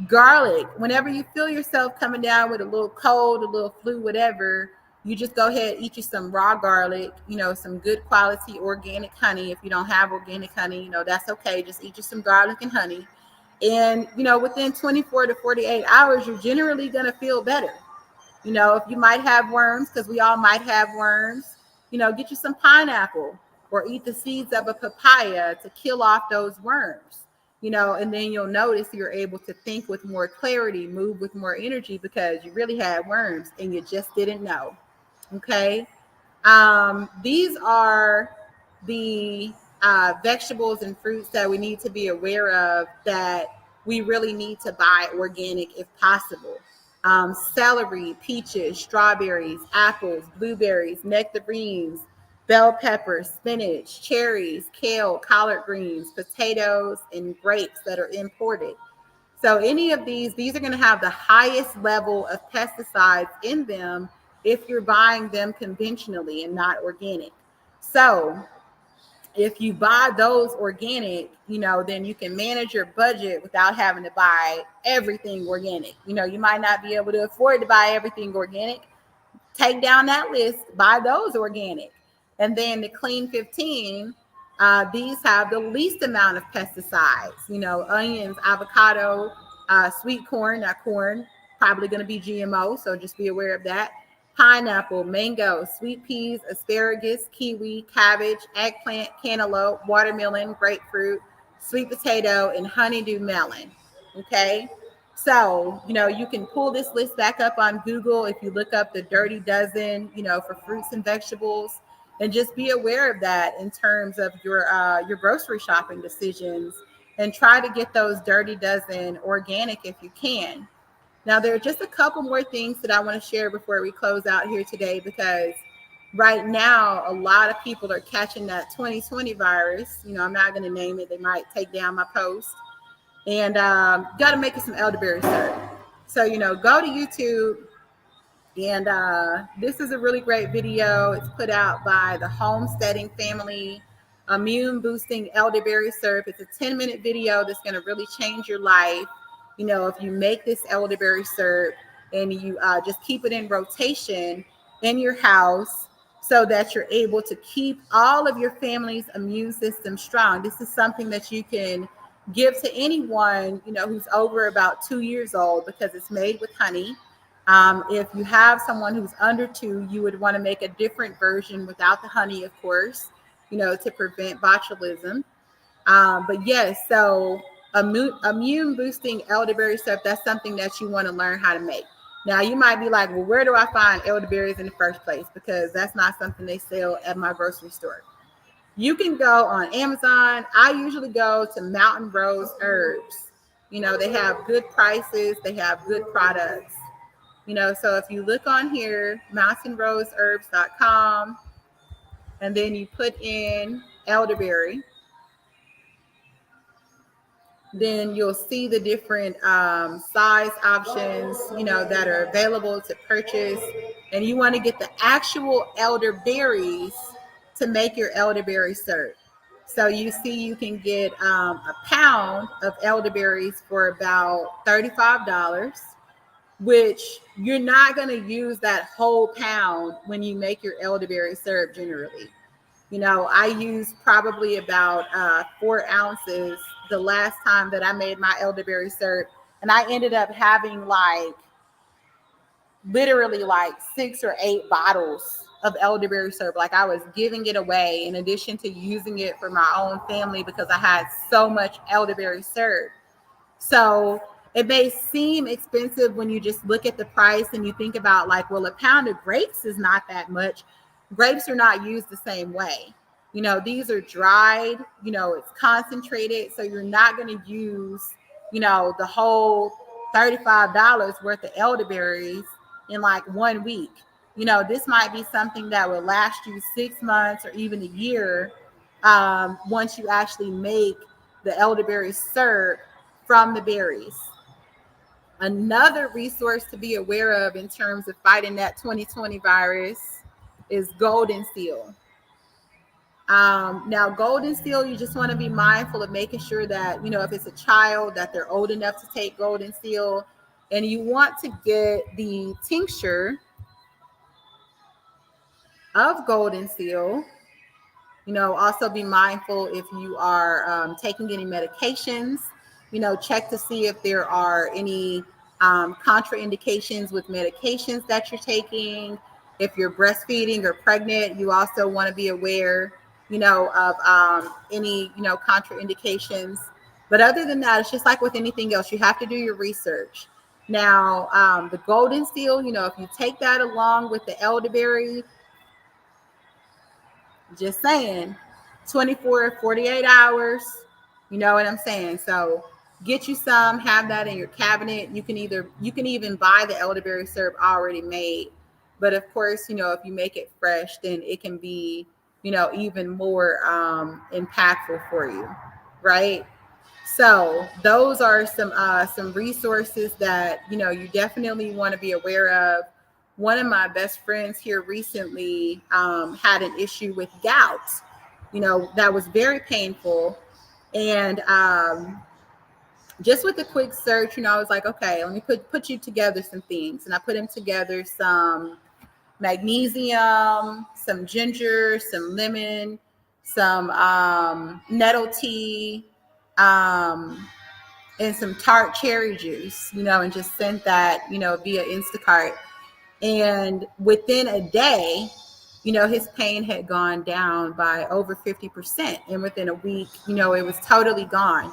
Garlic, whenever you feel yourself coming down with a little cold, a little flu, whatever, you just go ahead, eat you some raw garlic, some good quality organic honey. If you don't have organic honey, that's okay. Just eat you some garlic and honey. And, within 24 to 48 hours, you're generally going to feel better. If you might have worms, because we all might have worms, get you some pineapple or eat the seeds of a papaya to kill off those worms, and then you'll notice you're able to think with more clarity, move with more energy, because you really had worms and you just didn't know. Okay. These are the vegetables and fruits that we need to be aware of, that we really need to buy organic if possible. Celery, peaches, strawberries, apples, blueberries, nectarines, bell peppers, spinach, cherries, kale, collard greens, potatoes, and grapes that are imported. So any of these are going to have the highest level of pesticides in them if you're buying them conventionally and not organic. So if you buy those organic, then you can manage your budget without having to buy everything organic. You might not be able to afford to buy everything organic. Take down that list, buy those organic. And then the Clean 15, these have the least amount of pesticides, onions, avocado, sweet corn. Now, corn probably going to be GMO, so just be aware of that. Pineapple, mango, sweet peas, asparagus, kiwi, cabbage, eggplant, cantaloupe, watermelon, grapefruit, sweet potato, and honeydew melon. Okay. So, you can pull this list back up on Google if you look up the Dirty Dozen, for fruits and vegetables, and just be aware of that in terms of your grocery shopping decisions, and try to get those Dirty Dozen organic if you can. Now, there are just a couple more things that I want to share before we close out here today, because right now, a lot of people are catching that 2020 virus. I'm not going to name it. They might take down my post. And got to make it some elderberry syrup. So, go to YouTube, and this is a really great video. It's put out by the Homesteading Family Immune Boosting Elderberry Syrup. It's a 10-minute video that's going to really change your life. If you make this elderberry syrup and you just keep it in rotation in your house, so that you're able to keep all of your family's immune system strong. This is something that you can give to anyone, who's over about 2 years old, because it's made with honey. If you have someone who's under 2, you would want to make a different version without the honey, of course, to prevent botulism. But yes, so immune boosting elderberry syrup, that's something that you want to learn how to make. Now, you might be like, well, where do I find elderberries in the first place? Because that's not something they sell at my grocery store. You can go on Amazon. I usually go to Mountain Rose Herbs. They have good prices. They have good products. So if you look on here, mountainroseherbs.com, and then you put in elderberry, then you'll see the different size options, that are available to purchase. And you want to get the actual elderberries to make your elderberry syrup. So you see, you can get a pound of elderberries for about $35, which you're not going to use that whole pound when you make your elderberry syrup generally. I used probably about 4 ounces the last time that I made my elderberry syrup. And I ended up having literally 6 or 8 bottles of elderberry syrup. Like, I was giving it away in addition to using it for my own family because I had so much elderberry syrup. So it may seem expensive when you just look at the price and you think about, like, well, a pound of grapes is not that much. Grapes are not used the same way. These are dried, it's concentrated. So you're not going to use, the whole $35 worth of elderberries in like 1 week. This might be something that will last you 6 months or even a year, once you actually make the elderberry syrup from the berries. Another resource to be aware of in terms of fighting that 2020 virus is golden seal. Now, golden seal, you just want to be mindful of making sure that, if it's a child, that they're old enough to take golden seal. And you want to get the tincture of golden seal. Also be mindful if you are taking any medications. Check to see if there are any contraindications with medications that you're taking. If you're breastfeeding or pregnant, you also want to be aware, of any, contraindications. But other than that, it's just like with anything else, you have to do your research. Now, the golden seal, if you take that along with the elderberry, just saying, 24, 48 hours. You know what I'm saying? So get you some, have that in your cabinet. You can even buy the elderberry syrup already made. But of course, if you make it fresh, then it can be, even more impactful for you, right? So those are some resources that you definitely want to be aware of. One of my best friends here recently had an issue with gout, that was very painful. And just with a quick search, I was like, okay, let me put you together some things. And I put him together some magnesium, some ginger, some lemon, some nettle tea, and some tart cherry juice, and just sent that, via Instacart. And within a day, his pain had gone down by over 50%. And within a week, it was totally gone,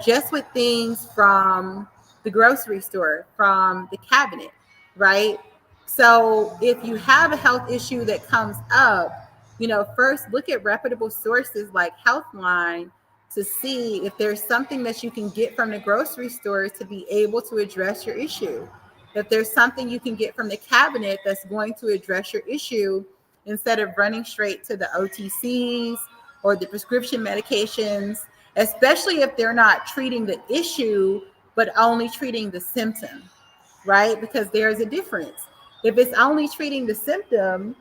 just with things from the grocery store, from the cabinet, right? So if you have a health issue that comes up, first look at reputable sources like Healthline to see if there's something that you can get from the grocery store to be able to address your issue. If there's something you can get from the cabinet that's going to address your issue, instead of running straight to the OTCs or the prescription medications, especially if they're not treating the issue, but only treating the symptom, right? Because there's a difference. If it's only treating the symptom,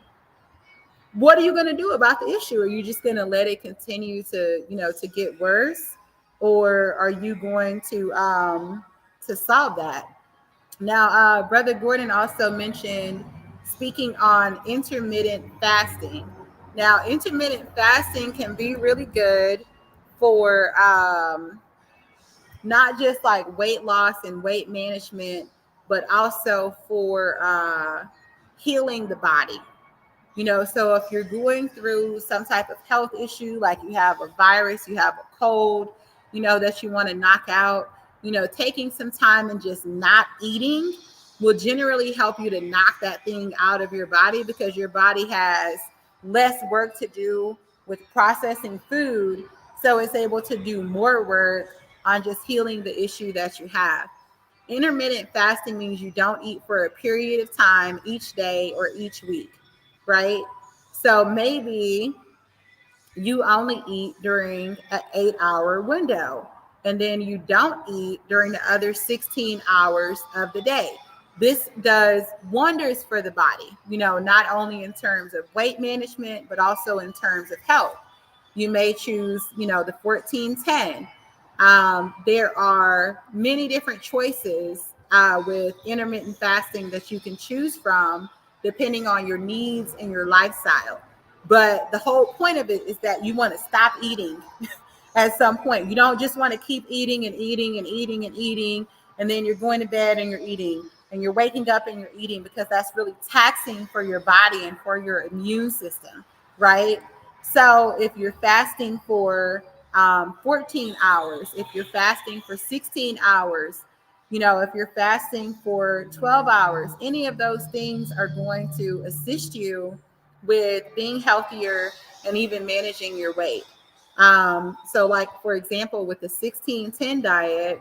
what are you going to do about the issue? Are you just going to let it continue to, to get worse? Or are you going to solve that? Now, Brother Gordon also mentioned speaking on intermittent fasting. Now, intermittent fasting can be really good for not just like weight loss and weight management, but also for healing the body. So if you're going through some type of health issue, like you have a virus, you have a cold, that you want to knock out, taking some time and just not eating will generally help you to knock that thing out of your body, because your body has less work to do with processing food. So it's able to do more work on just healing the issue that you have. Intermittent fasting means you don't eat for a period of time each day or each week, right? So maybe you only eat during an 8-hour window, and then you don't eat during the other 16 hours of the day. This does wonders for the body, not only in terms of weight management, but also in terms of health. You may choose, the 14-10. There are many different choices with intermittent fasting that you can choose from depending on your needs and your lifestyle. But the whole point of it is that you want to stop eating at some point. You don't just want to keep eating and eating and eating and eating, and then you're going to bed and you're eating, and you're waking up and you're eating, because that's really taxing for your body and for your immune system, right? So if you're fasting for 14 hours, if you're fasting for 16 hours, if you're fasting for 12 hours, any of those things are going to assist you with being healthier and even managing your weight. So like, for example, with the 16-10 diet,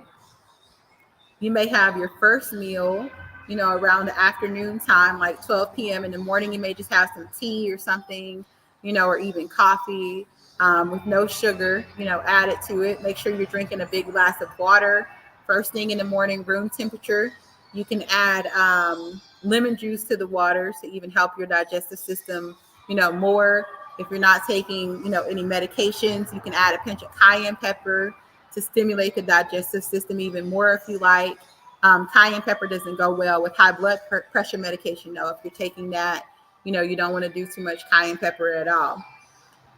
you may have your first meal, around the afternoon time, like 12 p.m. In the morning. You may just have some tea or something, or even coffee with no sugar, added to it. Make sure you're drinking a big glass of water first thing in the morning, room temperature. You can add lemon juice to the water to even help your digestive system, more. If you're not taking, any medications, you can add a pinch of cayenne pepper to stimulate the digestive system even more if you like. Cayenne pepper doesn't go well with high blood pressure medication, though. If you're taking that, you don't want to do too much cayenne pepper at all.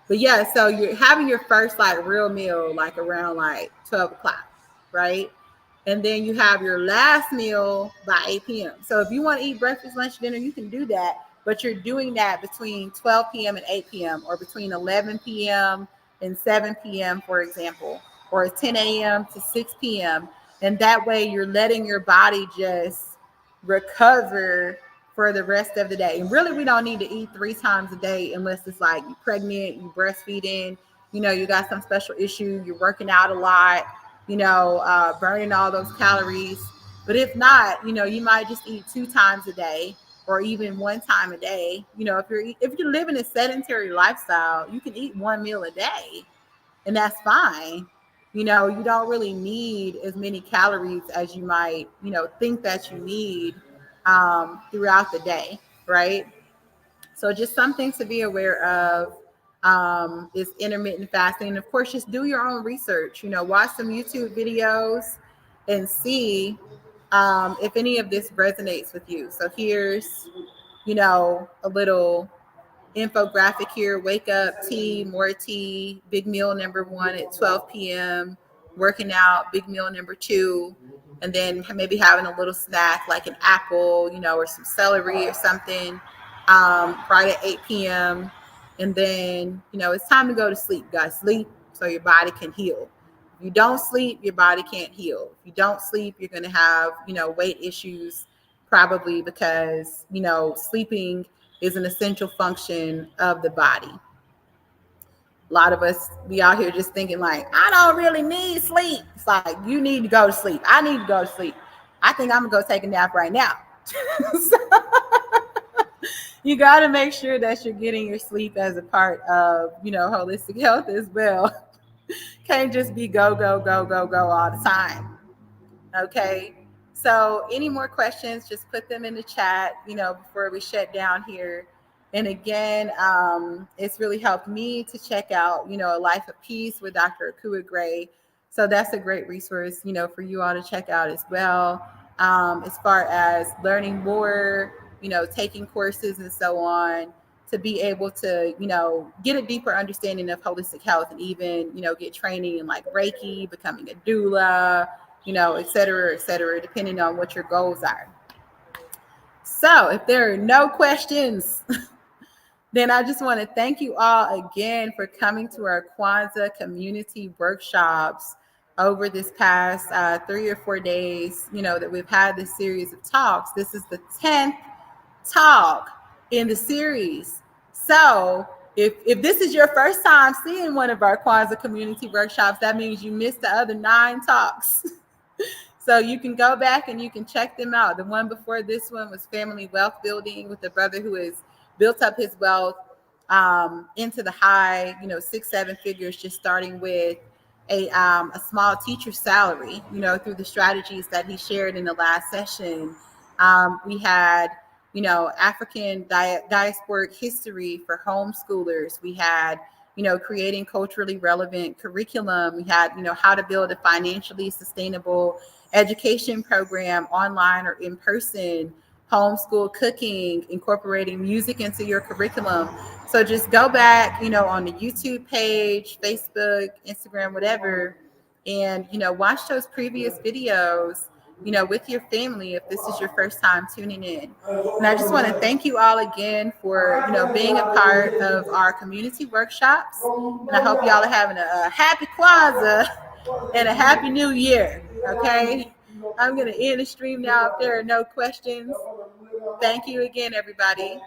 But yeah, so you're having your first like real meal like around like 12 o'clock, right? And then you have your last meal by 8 p.m. So if you want to eat breakfast, lunch, dinner, you can do that. But you're doing that between 12 p.m. and 8 p.m. or between 11 p.m. and 7 p.m., for example, or 10 a.m. to 6 p.m. And that way you're letting your body just recover for the rest of the day. And really, we don't need to eat 3 times a day unless it's like you're pregnant, you breastfeeding, you got some special issue, you're working out a lot, burning all those calories. But if not, you might just eat 2 times a day or even 1 time a day. If you're living a sedentary lifestyle, you can eat 1 meal a day, and that's fine. You don't really need as many calories as you might, think that you need throughout the day, right? So just something to be aware of is intermittent fasting. And of course, just do your own research, watch some YouTube videos and see if any of this resonates with you. So here's, a little infographic here. Wake up, tea, more tea, big meal number 1 at 12 p.m., working out, big meal number 2, and then maybe having a little snack like an apple, or some celery or something right at 8 p.m. And then, it's time to go to sleep. You got to sleep so your body can heal. If you don't sleep, your body can't heal. If you don't sleep, you're going to have, weight issues, probably because, sleeping is an essential function of the body. A lot of us be out here just thinking like, I don't really need sleep. It's like, you need to go to sleep. I need to go to sleep. I think I'm gonna go take a nap right now. So, you got to make sure that you're getting your sleep as a part of, holistic health as well. Can't just be go, go, go, go, go all the time. Okay. So any more questions, just put them in the chat, before we shut down here. And again, it's really helped me to check out, A Life of Peace with Dr. Akua Gray. So that's a great resource, for you all to check out as well. As far as learning more, taking courses and so on, to be able to, get a deeper understanding of holistic health, and even, get training in like Reiki, becoming a doula, et cetera, depending on what your goals are. So if there are no questions, then I just want to thank you all again for coming to our Kwanzaa community workshops over this past 3 or 4 days, that we've had this series of talks. This is the 10th talk in the series. So if this is your first time seeing one of our Kwanzaa community workshops, that means you missed the other 9 talks. So you can go back and you can check them out. The one before this one was family wealth building with a brother who has built up his wealth into the high, 6, 7 figures, just starting with a small teacher salary, through the strategies that he shared in the last session. We had, African diasporic history for homeschoolers. We had, creating culturally relevant curriculum. We had, how to build a financially sustainable education program online or in person, homeschool cooking, incorporating music into your curriculum. So just go back, on the YouTube page, Facebook, Instagram, whatever, and, watch those previous videos, with your family if this is your first time tuning in. And I just want to thank you all again for, being a part of our community workshops. And I hope y'all are having a happy Kwanzaa and a happy new year. Okay. I'm going to end the stream now if there are no questions. Thank you again, everybody.